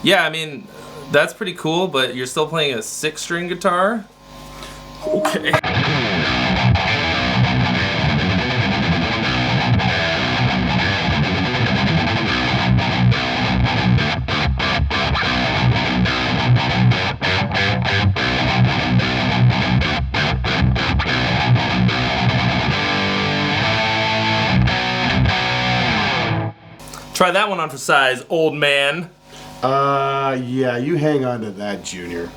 Yeah, I mean, that's pretty cool, but you're still playing a 6-string guitar? Okay. Try that one on for size, old man. Yeah, you hang on to that, Junior.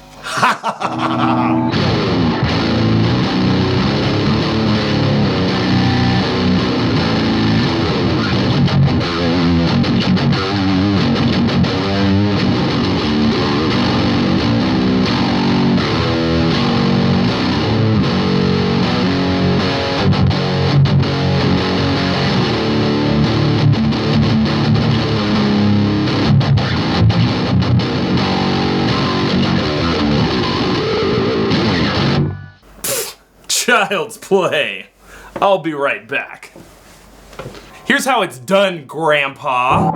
Child's play. I'll be right back. Here's how it's done, Grandpa.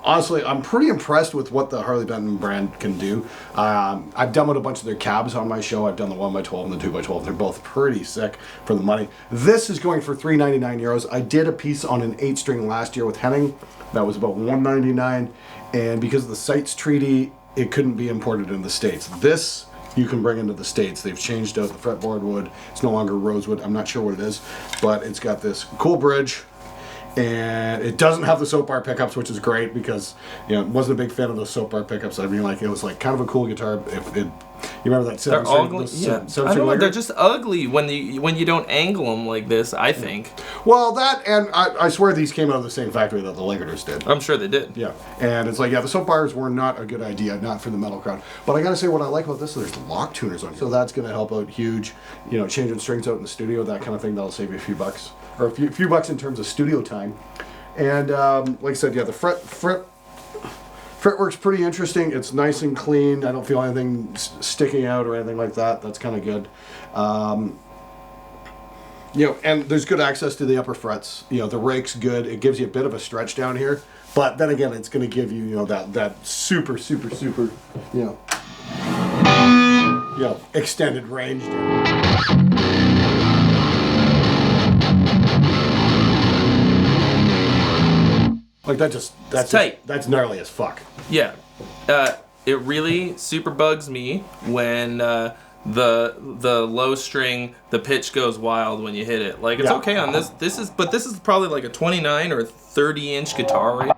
Honestly, I'm pretty impressed with what the Harley Benton brand can do. I've demoed a bunch of their cabs on my show. I've done the 1x12 and the 2x12. They're both pretty sick for the money. This is going for €399. I did a piece on an 8-string last year with Henning. That was about $199. And because of the CITES treaty, it couldn't be imported in the States. This you can bring into the States. They've changed out the fretboard wood. It's no longer rosewood. I'm not sure what it is, but it's got this cool bridge. And it doesn't have the soap bar pickups, which is great because, you know, wasn't a big fan of those soap bar pickups. I mean, like, it was like kind of a cool guitar. You remember that? They're ugly. Yeah. I don't know. They're just ugly when you don't angle them like this, I think. Well, that, and I swear these came out of the same factory that the Legators did. I'm sure they did. Yeah. And it's like, yeah, the soap bars were not a good idea, not for the metal crowd. But I gotta say, what I like about this is there's lock tuners on here. So that's gonna help out huge, you know, changing strings out in the studio, that kind of thing. That'll save you a few bucks. Or a few bucks in terms of studio time. And like I said, yeah, the fretwork's pretty interesting. It's nice and clean. I don't feel anything sticking out or anything like that. That's kind of good. You know, and there's good access to the upper frets. You know, the rake's good. It gives you a bit of a stretch down here. But then again, it's going to give you, you know, that super, you know, extended range down. Like that's tight. That's gnarly as fuck. Yeah, it really super bugs me when the low string, the pitch goes wild when you hit it. Like, it's okay on this. This is probably like a 29 or 30-inch guitar, right?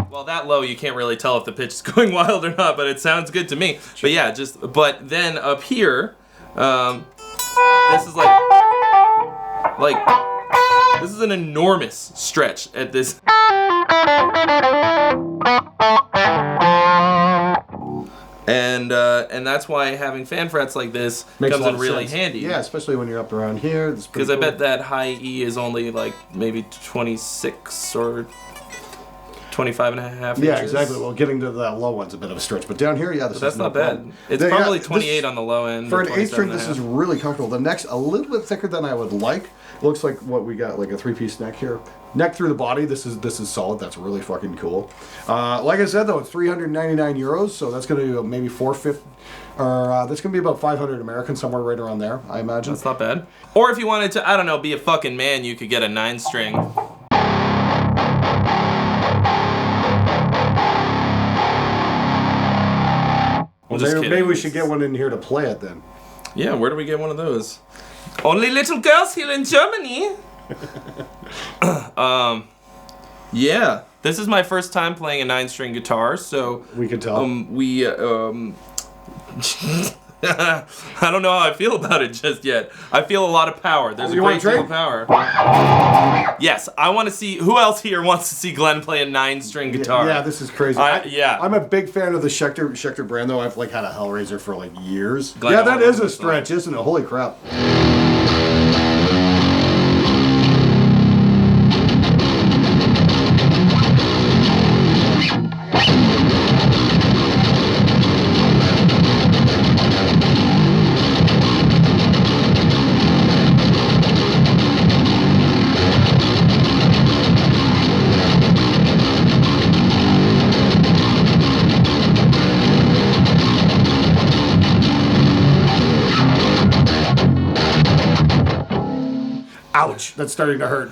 Well, that low you can't really tell if the pitch is going wild or not, but it sounds good to me. Sure. But yeah, but then up here, this is like this is an enormous stretch at this. And that's why having fan frets like this comes in really handy. Yeah, especially when you're up around here. Because I bet that high E is only like maybe 26 or 25 and a half inches. Yeah, exactly. Well, getting to that low one's a bit of a stretch. But down here, yeah, that's not bad. It's probably 28 on the low end. For an 8-string, this is really comfortable. The neck's a little bit thicker than I would like. Looks like what we got, like a 3-piece neck here. Neck through the body. This is solid. That's really fucking cool. Like I said, though, it's €399, so that's going to be maybe $450, or that's going to be about 500 American, somewhere right around there, I imagine. That's not bad. Or if you wanted to, I don't know, be a fucking man, you could get a 9-string. Well, maybe we should get one in here to play it then. Yeah, where do we get one of those? Only little girls here in Germany. Yeah, this is my first time playing a 9-string guitar, so we can tell. I don't know how I feel about it just yet. I feel a lot of power. There's a great deal of power. Yes, I want to see... Who else here wants to see Glenn play a 9-string guitar? Yeah, this is crazy. I'm a big fan of the Spectre brand, though. I've like had a Hellraiser for like years. Glenn, yeah, that is a stretch, isn't it? Holy crap. Ouch, that's starting to hurt.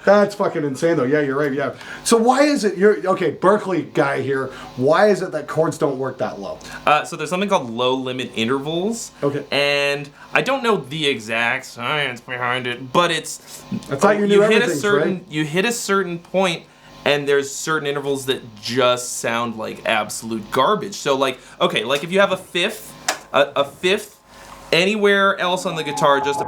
That's fucking insane, though. Yeah, you're right. Yeah. So why is it okay? Berkeley guy here. Why is it that chords don't work that low? So there's something called low limit intervals. Okay. And I don't know the exact science behind it, but it's. I thought you knew everything. You hit a certain point, and there's certain intervals that just sound like absolute garbage. So like, okay, like if you have a fifth. Anywhere else on the guitar, just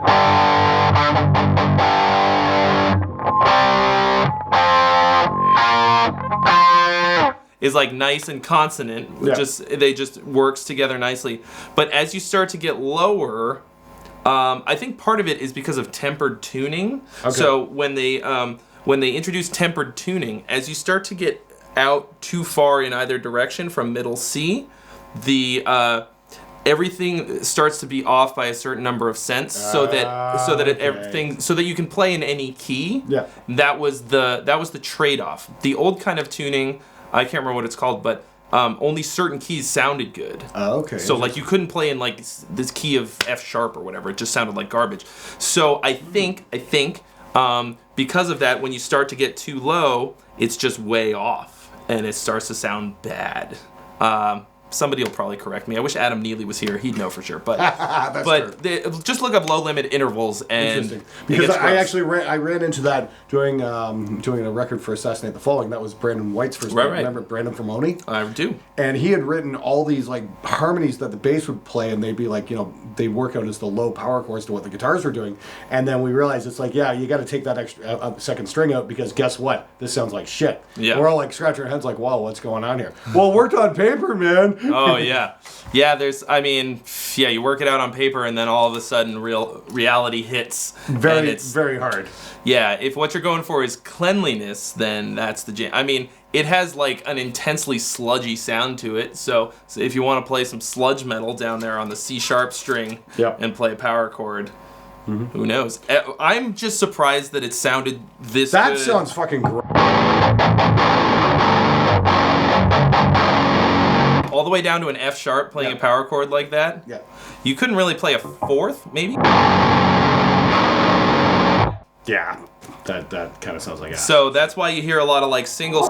is like nice and consonant. Yeah. They just works together nicely. But as you start to get lower, I think part of it is because of tempered tuning. Okay. So when they introduce tempered tuning, as you start to get out too far in either direction from middle C, everything starts to be off by a certain number of cents, so that you can play in any key. Yeah. That was the trade-off. The old kind of tuning, I can't remember what it's called, but only certain keys sounded good. Okay. So like you couldn't play in like this key of F sharp or whatever. It just sounded like garbage. So I think because of that, when you start to get too low, it's just way off and it starts to sound bad. Somebody will probably correct me. I wish Adam Neely was here. He'd know for sure. But just look up low limit intervals and because I ran into that doing a record for Assassinate the Falling. That was Brandon White's first band. Remember Brandon Fermoni? I do. And he had written all these like harmonies that the bass would play, and they'd be like, they work out as the low power chords to what the guitars were doing. And then we realized it's like, yeah, you got to take that extra second string out because guess what? This sounds like shit. Yeah. We're all like scratching our heads like, wow, what's going on here? Well, it worked on paper, man. Oh yeah, you work it out on paper and then all of a sudden reality hits. Very hard. Yeah, if what you're going for is cleanliness, then that's the jam. I mean, it has like an intensely sludgy sound to it. So if you want to play some sludge metal down there on the C sharp string and play a power chord, who knows? I'm just surprised that it sounded this good. That sounds fucking great. All the way down to an F sharp playing a power chord like that. Yeah. You couldn't really play a fourth, maybe? Yeah. That kind of sounds like that. So that's why you hear a lot of like singles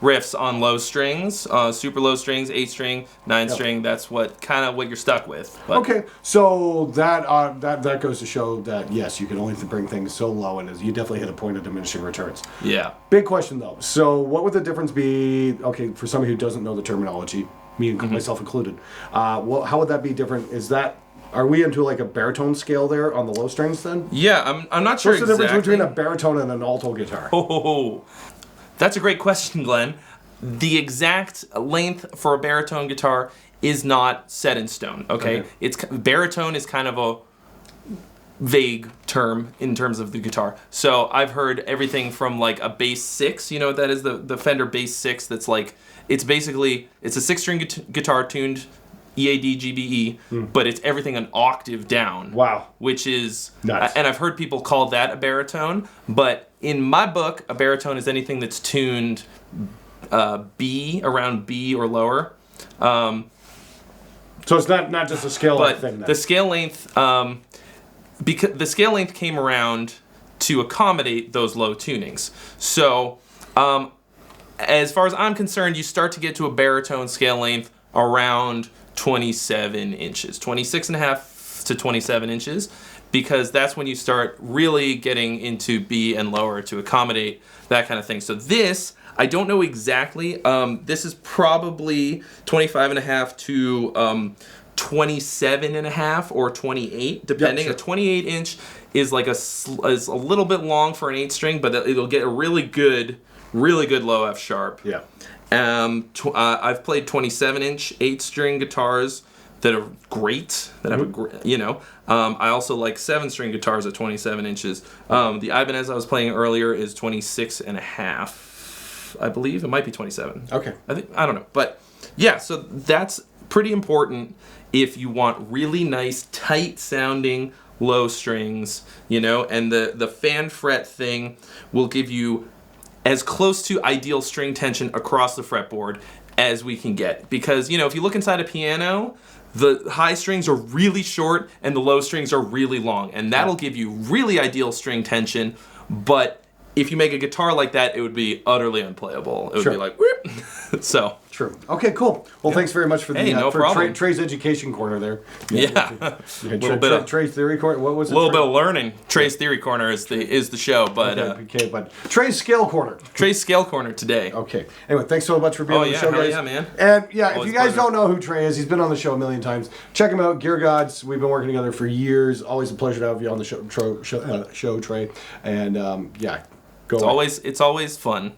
riffs on low strings, super low strings, 8-string, 9-string. That's what you're stuck with. But. Okay, so that goes to show that yes, you can only bring things so low, and you definitely hit a point of diminishing returns. Yeah. Big question though. So what would the difference be? Okay, for somebody who doesn't know the terminology, me and myself included, how would that be different? Are we into like a baritone scale there on the low strings then? Yeah, I'm not sure exactly. What's the difference between a baritone and an alto guitar? Oh. That's a great question, Glenn. The exact length for a baritone guitar is not set in stone, okay? Baritone is kind of a vague term in terms of the guitar. So I've heard everything from like a bass 6, you know what that is? The Fender bass 6 that's like, it's a 6-string guitar tuned EAD, GBE, but it's everything an octave down. Wow. Which is, nuts. And I've heard people call that a baritone, but in my book, a baritone is anything that's tuned B, around B or lower. So it's not just a scale length thing then. The scale length, because the scale length came around to accommodate those low tunings. So as far as I'm concerned, you start to get to a baritone scale length around 27 inches, 26.5 to 27 inches. because that's when you start really getting into B and lower to accommodate that kind of thing. So this, I don't know exactly. This is probably 25.5 to 27.5 or 28, depending. Sure. A 28 inch is like is a little bit long for an 8 string, but it'll get a really good low F sharp. Yeah. I've played 27 inch 8 string guitars that are great. That have a great, I also like 7 string guitars at 27 inches. The Ibanez I was playing earlier is 26.5, I believe. It might be 27. Okay. I don't know, but yeah. So that's pretty important if you want really nice, tight sounding low strings, and the fan fret thing will give you as close to ideal string tension across the fretboard as we can get. Because, if you look inside a piano, the high strings are really short and the low strings are really long, and that'll give you really ideal string tension, but if you make a guitar like that, it would be utterly unplayable. It would be like, whoop. So. True. Okay, cool. Well, thanks very much for the no problem. Trey's education corner there. A little bit of Trey's theory corner. What was it? A little bit of learning. Trey's theory corner is the show, but but Trey's scale corner. Trey's scale corner today. Okay. Anyway, thanks so much for being on the show, guys. Yeah, man. And Always if you guys pleasure. don't know who Trey is, he's been on the show a million times. Check him out, Gear Gods. We've been working together for years. Always a pleasure to have you on the show Trey. And go. It's always fun.